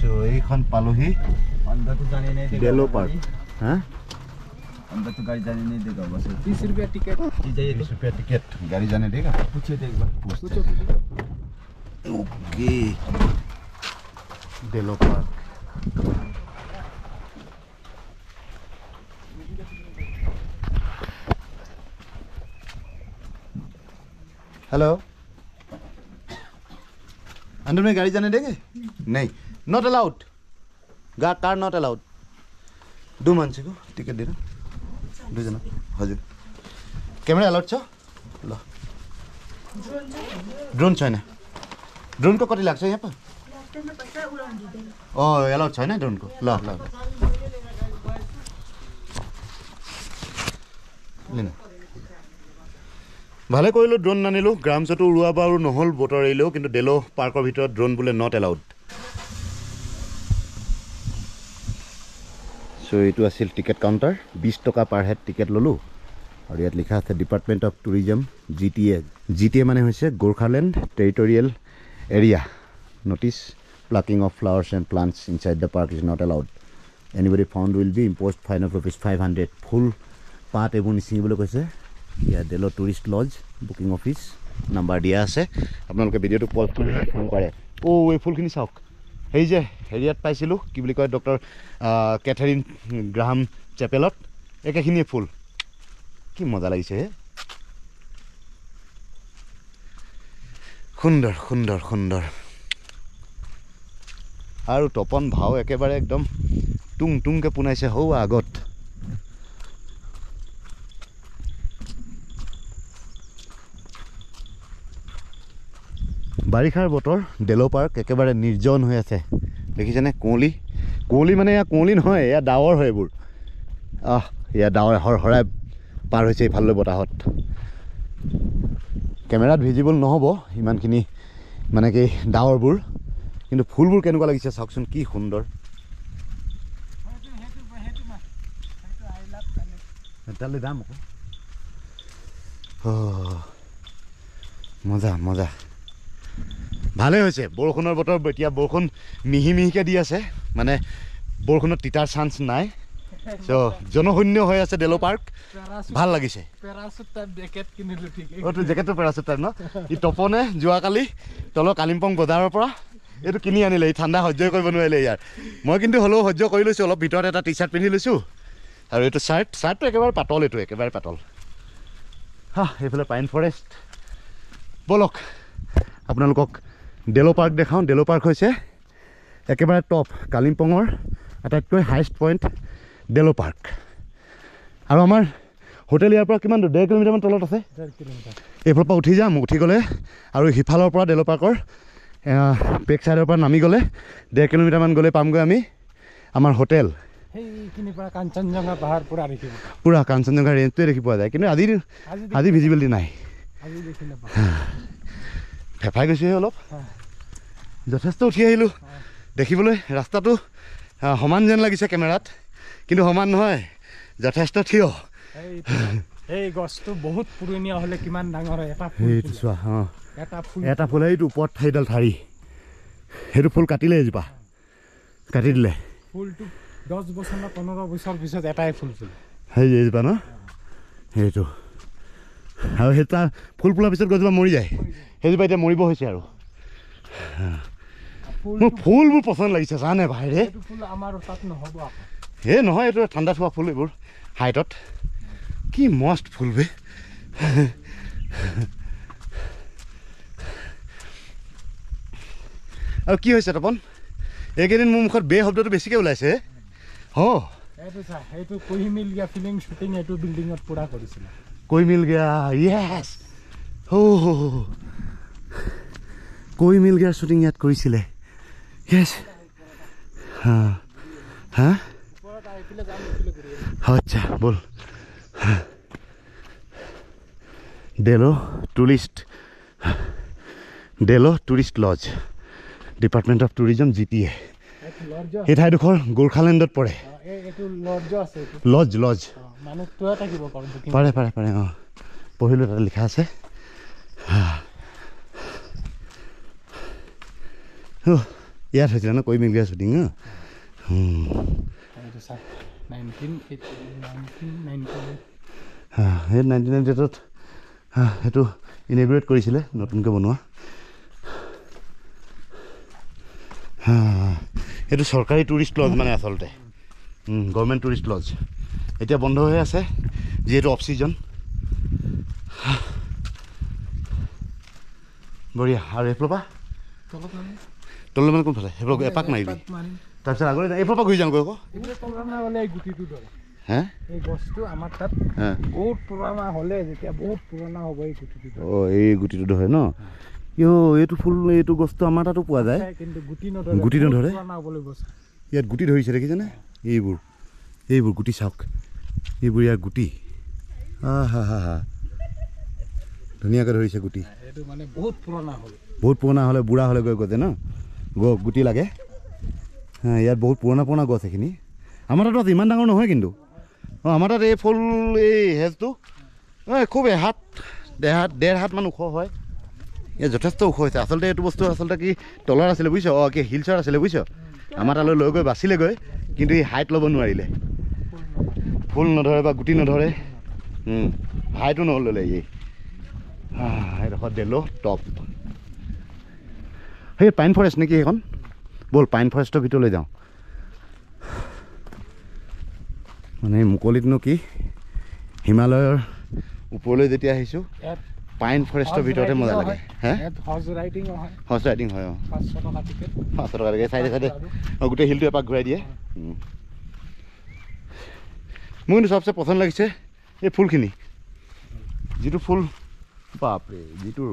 so এইখন পালোহি अंदर तो जाने नहीं देगा डेलो पार्क हां अंदर तो गाड़ी जाने नहीं देगा बस 30 रुपया टिकट जी जाइए 30 रुपया टिकट गाड़ी जाने देगा पूछिए तो एक बार पूछो ओके डेलो पार्क हेलो अंदर में गाड़ी जाने देंगे नहीं not allowed car not allowed दो मान्छे को टिकट दिनु दुईजना हजुर क्यामेरा अलाउड छ ल ड्रोन छैन ड्रोनको कति लाग्छ यहाँ पर अलाउड छैन ड्रोनको ल ल लिनु ভালে কৰিলো ড্ৰোন নানিলো গ্ৰামছটো উৰুৱা বাৰু নহল বতৰ এৰিলো কিন্তু ডেলো পাৰ্কৰ ভিতৰত ড্ৰোন বুলে নট এলাউড সো এইটো আছিল টিকেট কাউন্টাৰ 20 টকা পাৰ হেড টিকেট ললো আৰু ইয়াত লিখা আছে ডিপাৰ্টমেন্ট অফ টুৰিজম জিটিএ মানে হৈছে Gorkhaland territorial area notice plucking of flowers and plants inside the park is not allowed anybody found will be imposed fine of ₹500 ফুল পাত এইবোৰ নিচিঙিবলৈ কৈছে या डेलो टूरिस्ट लज बुकिंग ऑफिस नंबर दिया আছে আপোনালোকে ভিডিওটো পজ কৰি ফোন কৰে ও এই ফুলখিনি চাওক এই যে হেৰিয়াত পাইছিলো কি বুলি কয় ডক্টৰ কেথাৰিন গ্ৰাহাম চেপেলত একেখিনি ফুল কি মজা লাগিছে সুন্দৰ সুন্দৰ সুন্দৰ আৰু তপন ভাও একেবাৰে একদম টুং টুংকে পুনাইছে হৌ আগত বাৰিষাৰ বতৰ ডেলো পাৰ্ক একেবাৰে নিৰ্জন হৈ আছে দেখিছেনে কোঁৱলী মানে এয়া কোঁৱলী নহয় এয়া ডাৱৰ হয় এইবোৰ এয়া ডাৱৰ হৰহৰাই পাৰ হৈছে এইফালে বতাহত কেমেৰাত ভিজিবল নহ'ব ইমানখিনি মানে কি ডাৱৰবোৰ কিন্তু ফুলবোৰ কেনেকুৱা লাগিছে চাওকচোন কি সুন্দৰ এটালে দাম মজা মজা ভালে হৈছে বৰষুণৰ বতৰ এতিয়া বৰষুণ মিহি মিহিকে দি আছে মানে বৰষুণত তিতাৰ চান্স নাই সো জনশূন্য হৈ আছে ডেলো পাৰ্ক ভাল লাগিছে पैराशूट टाइप जैकेट किनिलु ठीक ও তো জেকেটটো পেৰাচুট টাইপ ন ই টপনে যোৱাকালি তলৰ কালিম্পং বজাৰৰ পৰা এইটো কিনি আনিলে এই ঠাণ্ডা সহ্য কৰিব নোৱাৰিলে ইয়াৰ মই কিন্তু হলেও সহ্য কৰি লৈছো অলপ ভিতৰত এটা টি-শাৰ্ট পিন্ধি লৈছো আৰু এইটো শাৰ্টটো একেবাৰে পাতল এইটো একেবাৰে পাতল এইফালে পাইন ফৰেষ্ট বলক আপোনালোকক ডেলো পাৰ্ক দেখাওঁ ডেলো পাৰ্ক হৈছে একেবাৰে টপ কালিম্পঙৰ আটাইতকৈ হাইষ্ট পইণ্ট ডেলো পাৰ্ক আৰু আমাৰ হোটেল ইয়াৰ পৰা কিমান দূৰ 1.5 কিলোমিটাৰমান তলত আছে 1.5 কিলোমিটাৰ এইফালৰ পৰা উঠি যাম উঠি গ'লে আৰু সিফালৰ পৰা ডেলো পাৰ্কৰ বেক চাইডৰ পৰা নামি গ'লে 1.5 কিলোমিটাৰমান গ'লে পামগৈ আমি আমাৰ হোটেল সেইখিনি পৰা কাঞ্চনজঙ্ঘা পাহাৰ পুৰা কাঞ্চনজঙ্ঘা ৰেঞ্জটোৱে দেখি পোৱা যায় কিন্তু আজি ভিজিবিলিটি নাই আজি দেখি নাপাওঁ ফেফাই গৈছে অলপ যথেষ্ট উঠি আহিলোঁ দেখিবলৈ ৰাস্তাটো সমান যেন লাগিছে কেমেৰাত কিন্তু সমান নহয় যথেষ্ট থিয় এই গছটো বহুত পুৰণীয়া হ'লে কিমান ডাঙৰ হয় এইটো চোৱা এটা ফুল এইটো ওপৰত ঠাইডাল ঠাৰি সেইটো ফুল কাটিলে এজোপা কাটি দিলে ফুলটো 10 বছৰ না 15 বছৰ পিছত এটাই ফুল ফুল সেই এজোপা ন সেইটো আৰু সেইটা ফুল ফুলাৰ পিছত গছজোপা মৰি যায় সেইজোপা এতিয়া মৰিব হৈছে আৰু মোৰ ফুলবোৰ পচন্দ লাগিছে জানে ভাইৰে ফুল আমাৰ তাত নহ'ব হে নহয় এইটো ঠাণ্ডাত হোৱা ফুল এইবোৰ হাইটত কি মস্ত ফুল বে আৰু কি হৈছে তপন এইকেইদিন মোৰ মুখত বে শব্দটো বেছিকৈ ওলাইছে এইটো কোহি মিল গিয়া ফিল্ম শ্বুটিং এইটো বিল্ডিঙত পুৰা কৰিছিল कोई मिल गया यस हो कोई मिल गया शूटिंग याद কৰিছিলে यस हाँ अच्छा बोल डेलो टूरिस्ट लज डिपार्टमेंट ऑफ टूरिज्म जीटीए এই ঠাইডোখৰ গোৰখালেণ্ডত পৰে এইটো লজ আছে লজ মানে তোয়া থাকিব বুকিং পাৰে পঢ়িলো তাতে লিখা আছে ইয়াত হৈছিলে ন কৈ মিল গেছ শ্বুটিং ন সেই 1998ত সেইটো ইনেগ্ৰেট কৰিছিলে নতুনকৈ বনোৱা এইটো চৰকাৰী টুৰিষ্ট লজ মানে আচলতে গভৰ্ণমেণ্ট টুৰিষ্ট লজ এতিয়া বন্ধ হৈ আছে যিহেতু অফ ছিজন বঢ়িয়া আৰু এইফালৰ পৰা তললৈ মানে কোনফালে সেইফালে এপাক মাৰিবি তাৰপিছত আগলৈ এইফালৰ পৰা ঘূৰি যাওঁ আকৌ হে এই গছটো আমাৰ তাত বহুত পুৰণা হ'লে যেতিয়া বহুত পুৰণা হ'ব এই গুটিটো অঁ এই গুটিটো ধৰে ন এইটো ফুল এইটো গছটো আমাৰ তাতো পোৱা যায় কিন্তু গুটি নধৰে পুৰণা হ'বলৈ গছ ইয়াত গুটি ধৰিছে দেখিছেনে এইবোৰ গুটি চাওক এইবোৰ ইয়াৰ গুটি হা ধুনীয়াকৈ ধৰিছে গুটি এইটো মানে বহুত পুৰণা হ'লে বুঢ়া হ'লে গৈ গজে ন গুটি লাগে ইয়াত বহুত পুৰণা গছ এইখিনি আমাৰ তাতো ইমান ডাঙৰ নহয় কিন্তু আমাৰ তাত এই ফুল এই হেজটো খুব ডেৰ হাতমান ওখ হয় ইয়াত যথেষ্ট ওখ হৈছে আচলতে এইটো বস্তু আচলতে কি তলৰ আছিলে বুজিছ কি হিলছৰ আছিলে বুজিছ আমাৰ তালৈ লৈ গৈ বাচিলেগৈ কিন্তু এই হাইট ল'ব নোৱাৰিলে ফুল নধৰে বা গুটি নধৰে হাইটো নল'লে এইডোখৰ দেলো টপ সেই পাইন ফৰেষ্ট নেকি সেইখন ব'ল পাইন ফৰেষ্টৰ ভিতৰলৈ যাওঁ মানে মুকলিতনো কি হিমালয়ৰ ওপৰলৈ যেতিয়া আহিছোঁ পাইন ফৰেষ্টৰ ভিতৰতে মজা লাগে হৰ্চ ৰাইডিং হয় 500 টকা টিকেট 500 টকা লাগে চাইডে গোটেই হিলটো এপাক ঘূৰাই দিয়ে মোৰ কিন্তু চবচে পচন্দ লাগিছে এই ফুলখিনি যিটো ফুল বাপৰে যিটো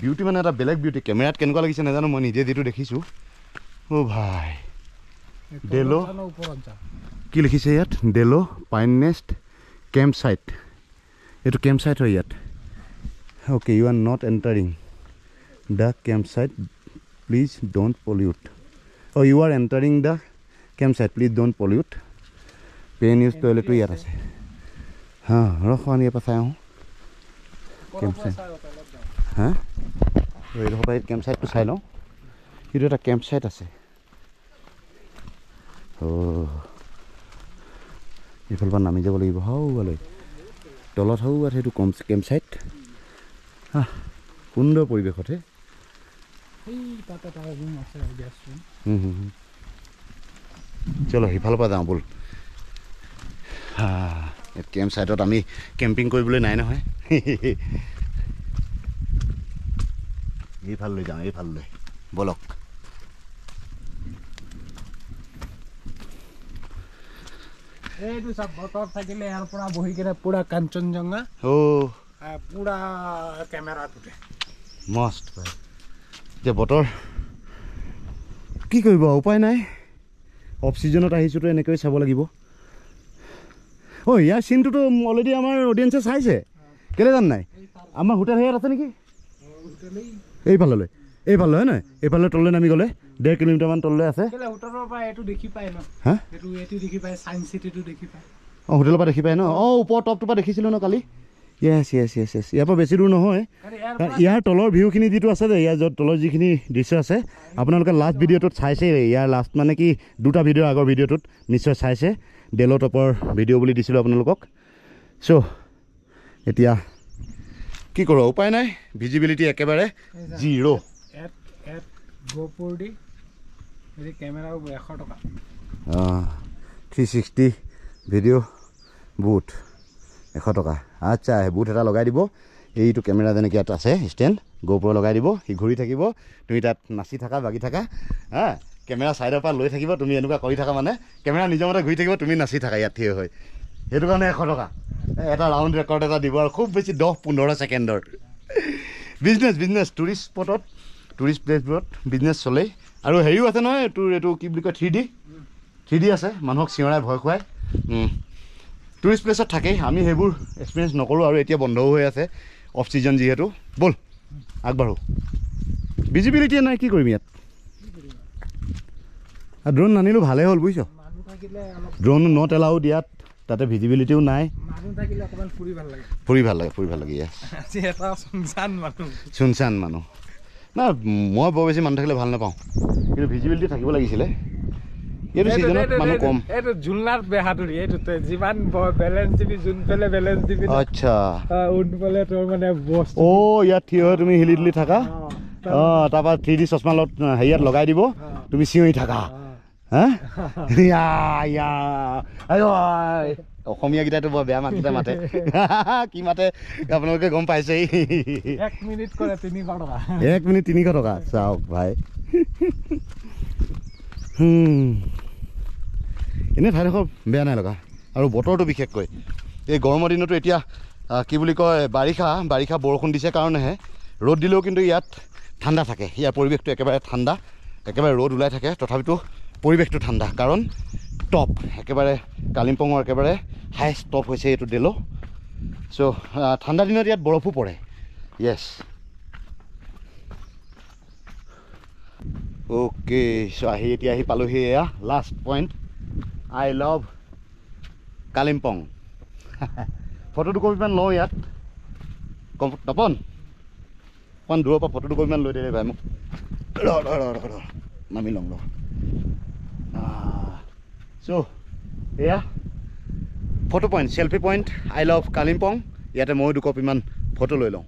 বিউটি মানে এটা বেলেগ বিউটি কেমেৰাত কেনেকুৱা লাগিছে নাজানো মই নিজে যিটো দেখিছোঁ ভাই ডেলো কি লিখিছে ইয়াত Delo pine nest camp site এইটো কেম্প চাইট হয় ইয়াত okay you are not entering the camp site please don't pollute you are entering the camp site please don't pollute পেন ইউজ টয়লেটো ইয়াত আছে ৰখ ইয়াৰ পৰা চাই আহোঁ কেম্প চাইট এইডোখৰ পৰা কেম্প চাইটটো চাই লওঁ সেইটো এটা কেম্প চাইট আছে এইফালৰ পৰা নামি যাব লাগিব হাওৱালৈ তলত হাওৱাত সেইটো কেম্প চাইট সুন্দৰ পৰিৱেশতহে চলো সিফালৰ পৰা যাওঁ ব'ল কেম্প চাইটত আমি কেম্পিং কৰিবলৈ নাই নহয় এইফাললৈ যাওঁ এইফাললৈ ব'লক এইটো সব বতৰ থাকিলে ইয়াৰ পৰা বহি কিনে পুৰা কাঞ্চনজঙ্ঘা পুৰা কেমেৰাত উঠে মস্ত ভাই এতিয়া বতৰ কি কৰিব উপায় নাই অফ ছিজনত আহিছোঁতো এনেকৈ চাব লাগিব ইয়াৰ চিনটোতো অলৰেডি আমাৰ অডিয়েঞ্চে চাইছে কেলৈ জান নাই আমাৰ হোটেল হেয়াত আছে নেকি এইফাললৈ হয় নহয় এইফালে তললৈ নামি গ'লে 1.5 কিলোমিটাৰমান তললৈ আছে হোটেলৰ পৰা এইটো দেখি পায় ন এইটো দেখি পায় চাইন্স চিটিটো দেখি পায় হোটেলৰ পৰা দেখি পায় ন ওপৰ টপটোৰ পৰা দেখিছিলোঁ ন কালি য়েছ ইয়াৰ পৰা বেছি দূৰ নহয় ইয়াৰ তলৰ ভিউখিনি যিটো আছে যে ইয়াৰ য'ত তলৰ যিখিনি দৃশ্য আছে আপোনালোকে লাষ্ট ভিডিঅ'টোত চাইছে ইয়াৰ লাষ্ট মানে কি দুটা ভিডিঅ' আগৰ ভিডিঅ'টোত নিশ্চয় চাইছে ডেলো টপৰ ভিডিঅ' বুলি দিছিলোঁ আপোনালোকক চ' এতিয়া কি কৰোঁ উপায় নাই ভিজিবিলিটি একেবাৰে 0 কেমেৰা 100 টকা 360 ভিডিঅ' বুথ 100 টকা আচ্ছা বুথ এটা লগাই দিব এইটো কেমেৰা যেনেকৈ ইয়াত আছে ষ্টেণ্ড GoPro লগাই দিব সি ঘূৰি থাকিব তুমি তাত নাচি থাকা বাগি থাকা কেমেৰা ছাইডৰ পৰা লৈ থাকিব তুমি এনেকুৱা কৰি থাকা মানে কেমেৰা নিজৰ মতে ঘূৰি থাকিব তুমি নাচি থাকা ইয়াত থিয় হৈ সেইটো কাৰণে 100 টকা এটা ৰাউণ্ড ৰেকৰ্ড এটা দিব আৰু খুব বেছি 10-15 ছেকেণ্ডৰ বিজনেছ টুৰিষ্ট স্পটত টুৰিষ্ট প্লেচবোৰত বিজনেছ চলেই আৰু হেৰিও আছে নহয় তোৰ এইটো কি বুলি কয় 3D আছে মানুহক চিঞৰাই ভয় খুৱাই টুৰিষ্ট প্লেচত থাকেই আমি সেইবোৰ এক্সপিৰিয়েঞ্চ নকৰোঁ আৰু এতিয়া বন্ধও হৈ আছে অফ ছিজন যিহেতু ব'ল আগবাঢ়ো ভিজিবিলিটি নাই কি কৰিম ইয়াত ড্ৰোন নানিলোঁ ভালেই হ'ল বুজিছ ড্ৰোন নট এলাউড ইয়াত তাতে ভিজিবিলিটিও নাই ফুৰি ভাল লাগে চুনচান মানুহ না মই বৰ বেছি মানুহ থাকিলে ভাল নাপাওঁ কিন্তু ভিজিবিলিটি থাকিব লাগিছিলে এইটো ছিজনত মানুহ কম এইটো জুলনাৰ বেহাদুৰি এইটোতে যিমান বেলেঞ্চ দিবি যোন পেলে বেলেঞ্চ দিবি আচ্ছা উন পেলে তোৰ মানে বস্তু ইয়াত থিয় হৈ তুমি হিলি দিলি থাকা তাৰপৰা 3D চশমা লগত হেৰিয়াত লগাই দিব তুমি চিঞৰি থাকা হা অসমীয়াকেইটাইতো বৰ বেয়া মাতকেইটা মাতে কি মাতে আপোনালোকে গম পাইছেই 1 মিনিট কৰে 300 টকা 1 মিনিট 300 টকা চাওক ভাই এনে ঠাইডোখৰ বেয়া নাই লগা আৰু বতৰটো বিশেষকৈ এই গৰমৰ দিনতো এতিয়া কি বুলি কয় বাৰিষা বৰষুণ দিছে কাৰণেহে ৰ'দ দিলেও কিন্তু ইয়াত ঠাণ্ডা থাকে ইয়াৰ পৰিৱেশটো একেবাৰে ঠাণ্ডা একেবাৰে ৰ'দ ওলাই থাকে তথাপিতো পৰিৱেশটো ঠাণ্ডা কাৰণ টপ একেবাৰে কালিম্পঙৰ একেবাৰে হাইষ্ট টপ হৈছে এইটো ডেলো চ' ঠাণ্ডা দিনত ইয়াত বৰফো পৰে য়েছ অ'কে চ' এতিয়া আহি পালোহি এয়া last point I love Kalimpong photo দুকপিমান লওঁ ইয়াত তপন অকণমান দূৰৰ পৰা ফটো দুকপিমান লৈ দিলে ভাই মোক নামি লওঁ চ' এয়া photo point selfie point I love Kalimpong ইয়াতে মই দুকপিমান ফটো লৈ লওঁ